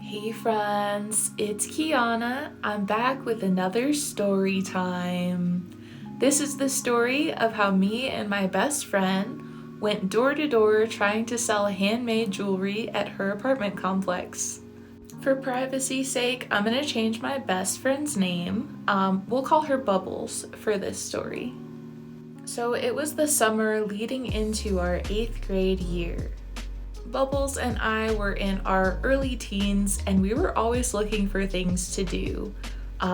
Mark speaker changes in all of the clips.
Speaker 1: Hey friends, it's Kiana. I'm back with another story time. This is the story of how me and my best friend went door to door trying to sell handmade jewelry at her apartment complex. For privacy's sake, I'm going to change my best friend's name. We'll call her Bubbles for this story. So it was the summer leading into our 8th grade year. Bubbles and I were in our early teens and we were always looking for things to do.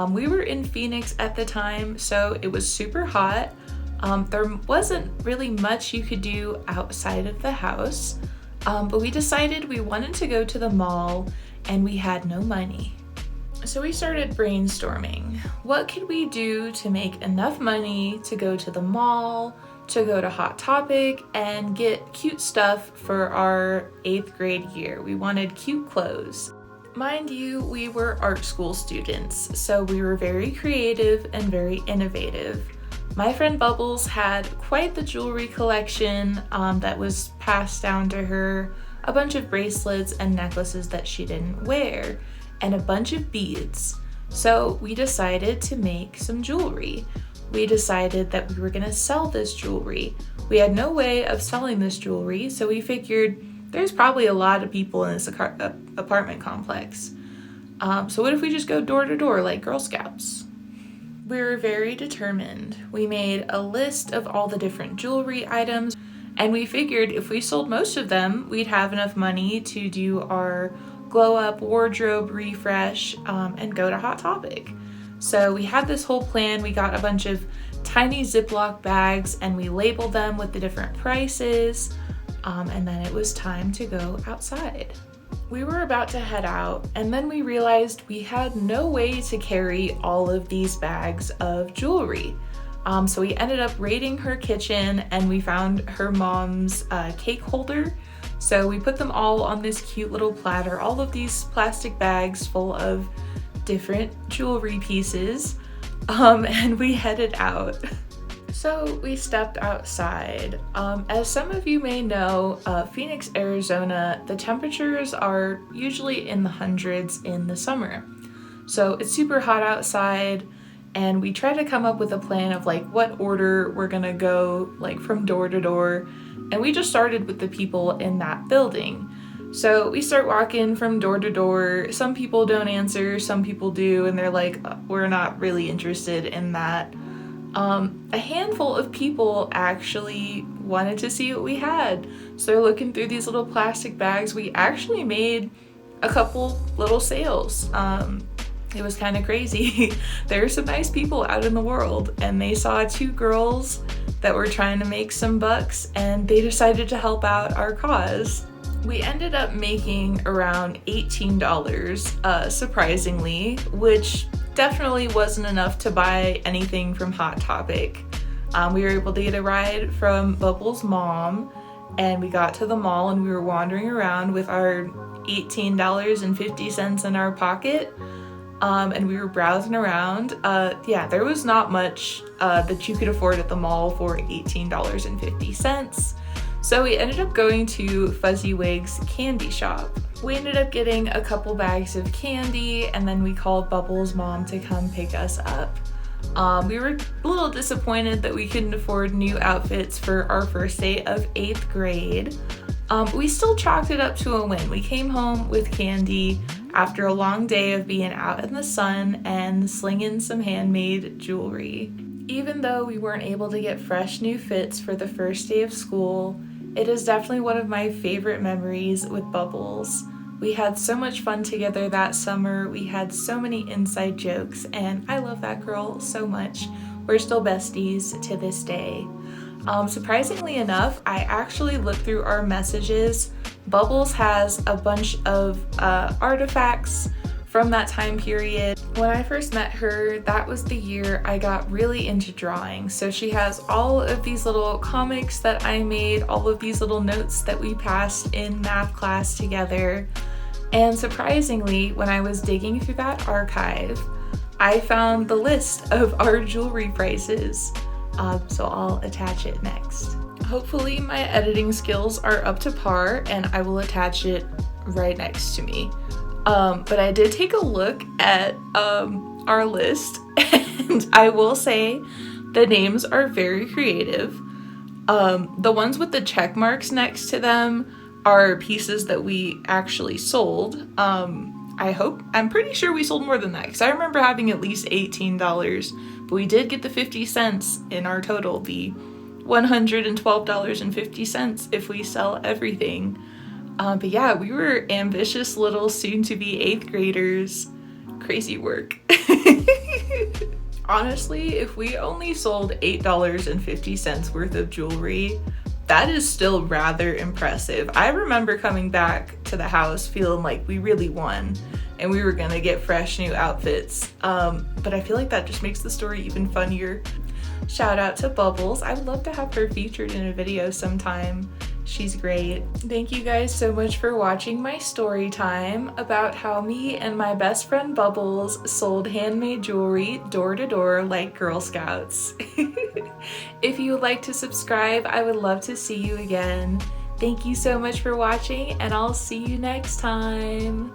Speaker 1: We were in Phoenix at the time, so it was super hot. There wasn't really much you could do outside of the house, but we decided we wanted to go to the mall and we had no money. So we started brainstorming. What could we do to make enough money to go to the mall, to go to Hot Topic, and get cute stuff for our 8th grade year? We wanted cute clothes. Mind you, we were art school students, so we were very creative and very innovative. My friend Bubbles had quite the jewelry collection that was passed down to her, a bunch of bracelets and necklaces that she didn't wear, and a bunch of beads. So we decided to make some jewelry. We decided that we were going to sell this jewelry. We had no way of selling this jewelry, so we figured there's probably a lot of people in this apartment complex. So what if we just go door to door like Girl Scouts? We were very determined. We made a list of all the different jewelry items, and we figured if we sold most of them, we'd have enough money to do our glow up wardrobe refresh and go to Hot Topic. So we had this whole plan. We got a bunch of tiny Ziploc bags and we labeled them with the different prices, and then it was time to go outside. We were about to head out and then we realized we had no way to carry all of these bags of jewelry. So we ended up raiding her kitchen and we found her mom's cake holder. So we put them all on this cute little platter, all of these plastic bags full of different jewelry pieces, and we headed out. So we stepped outside. As some of you may know, Phoenix, Arizona, the temperatures are usually in the hundreds in the summer. So it's super hot outside, and we try to come up with a plan of like what order we're gonna go like from door to door. And we just started with the people in that building. So we start walking from door to door. Some people don't answer, some people do, and they're like, we're not really interested in that. A handful of people actually wanted to see what we had. So they're looking through these little plastic bags. We actually made a couple little sales. It was kind of crazy. There are some nice people out in the world, and they saw 2 girls that were trying to make some bucks, and they decided to help out our cause. We ended up making around $18, surprisingly, which definitely wasn't enough to buy anything from Hot Topic. We were able to get a ride from Bubbles' mom, and we got to the mall and we were wandering around with our $18.50 in our pocket. And we were browsing around. There was not much that you could afford at the mall for $18.50. So we ended up going to Fuzzy-Wig's candy shop. We ended up getting a couple bags of candy, and then we called Bubbles' mom to come pick us up. We were a little disappointed that we couldn't afford new outfits for our first day of 8th grade. But we still chalked it up to a win. We came home with candy after a long day of being out in the sun and slinging some handmade jewelry. Even though we weren't able to get fresh new fits for the first day of school, it is definitely one of my favorite memories with Bubbles. We had so much fun together that summer. We had so many inside jokes, and I love that girl so much. We're still besties to this day. Surprisingly enough, I actually looked through our messages. Bubbles has a bunch of artifacts from that time period. When I first met her, that was the year I got really into drawing. So she has all of these little comics that I made, all of these little notes that we passed in math class together. And surprisingly, when I was digging through that archive, I found the list of our jewelry prices. So I'll attach it next. Hopefully my editing skills are up to par and I will attach it right next to me. But I did take a look at our list, and I will say the names are very creative. The ones with the check marks next to them are pieces that we actually sold. I'm pretty sure we sold more than that, because I remember having at least $18, but we did get the 50 cents in our total, the $112.50 if we sell everything. But yeah, we were ambitious little soon-to-be 8th graders. Crazy work. Honestly, if we only sold $8.50 worth of jewelry, that is still rather impressive. I remember coming back to the house feeling like we really won and we were gonna get fresh new outfits. But I feel like that just makes the story even funnier. Shout out to Bubbles. I would love to have her featured in a video sometime. She's great. Thank you guys so much for watching my story time about how me and my best friend Bubbles sold handmade jewelry door to door like Girl Scouts. If you would like to subscribe, I would love to see you again. Thank you so much for watching, and I'll see you next time.